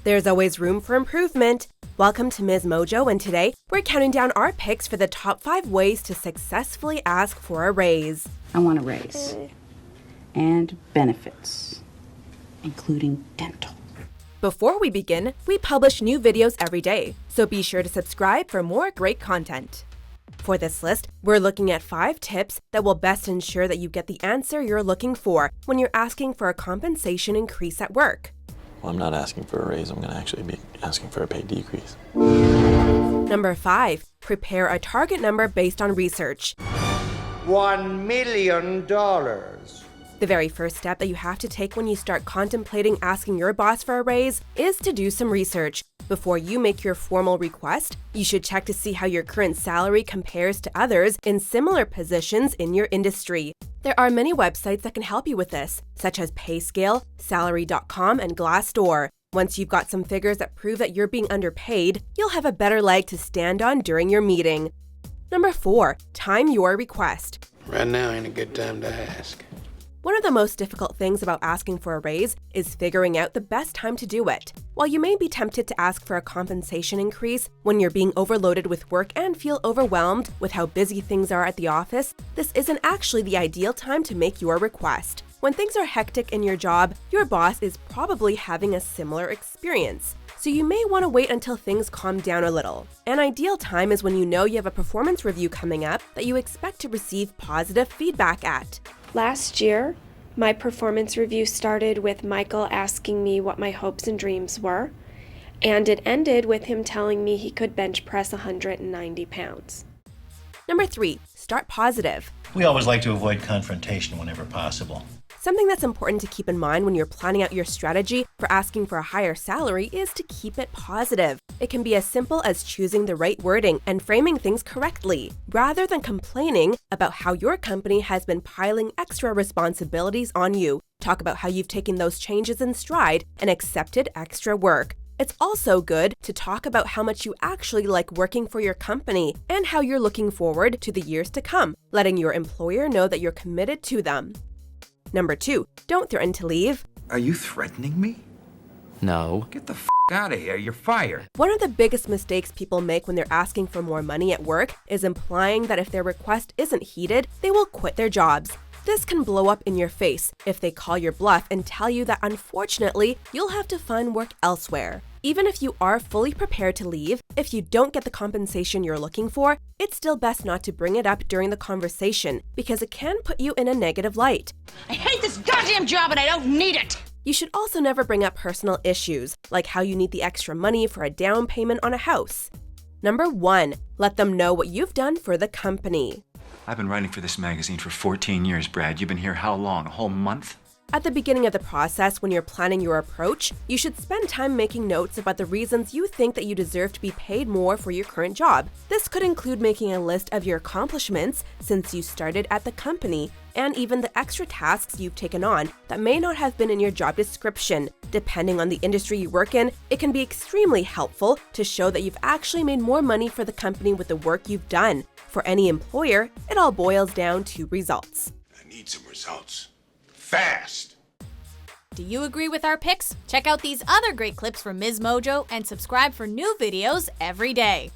There's always room for improvement. Welcome to MsMojo, and today we're counting down our picks for the top 5 ways to successfully ask for a raise. I want a raise. And benefits, including dental. Before we begin, we publish new videos every day, so be sure to subscribe for more great content. For this list, we're looking at 5 tips that will best ensure that you get the answer you're looking for when you're asking for a compensation increase at work. Well, I'm not asking for a raise. I'm going to actually be asking for a pay decrease. Number 5, prepare a target number based on research. $1 million. The very first step that you have to take when you start contemplating asking your boss for a raise is to do some research. Before you make your formal request, you should check to see how your current salary compares to others in similar positions in your industry. There are many websites that can help you with this, such as PayScale, Salary.com, and Glassdoor. Once you've got some figures that prove that you're being underpaid, you'll have a better leg to stand on during your meeting. Number 4, time your request. Right now ain't a good time to ask. One of the most difficult things about asking for a raise is figuring out the best time to do it. While you may be tempted to ask for a compensation increase when you're being overloaded with work and feel overwhelmed with how busy things are at the office, this isn't actually the ideal time to make your request. When things are hectic in your job, your boss is probably having a similar experience. So you may want to wait until things calm down a little. An ideal time is when you know you have a performance review coming up that you expect to receive positive feedback at. Last year, my performance review started with Michael asking me what my hopes and dreams were, and it ended with him telling me he could bench press 190 pounds. Number 3, start positive. We always like to avoid confrontation whenever possible. Something that's important to keep in mind when you're planning out your strategy for asking for a higher salary is to keep it positive. It can be as simple as choosing the right wording and framing things correctly, rather than complaining about how your company has been piling extra responsibilities on you. Talk about how you've taken those changes in stride and accepted extra work. It's also good to talk about how much you actually like working for your company and how you're looking forward to the years to come, letting your employer know that you're committed to them. Number 2, don't threaten to leave. Are you threatening me? No. Get the f*** out of here, you're fired. One of the biggest mistakes people make when they're asking for more money at work is implying that if their request isn't heeded, they will quit their jobs. This can blow up in your face if they call your bluff and tell you that unfortunately, you'll have to find work elsewhere. Even if you are fully prepared to leave, if you don't get the compensation you're looking for, it's still best not to bring it up during the conversation because it can put you in a negative light. I hate this goddamn job and I don't need it! You should also never bring up personal issues, like how you need the extra money for a down payment on a house. Number 1, let them know what you've done for the company. I've been writing for this magazine for 14 years, Brad. You've been here how long? A whole month? At the beginning of the process, when you're planning your approach, you should spend time making notes about the reasons you think that you deserve to be paid more for your current job. This could include making a list of your accomplishments since you started at the company, and even the extra tasks you've taken on that may not have been in your job description. Depending on the industry you work in, it can be extremely helpful to show that you've actually made more money for the company with the work you've done. For any employer, it all boils down to results. I need some results. Fast! Do you agree with our picks? Check out these other great clips from MsMojo and subscribe for new videos every day.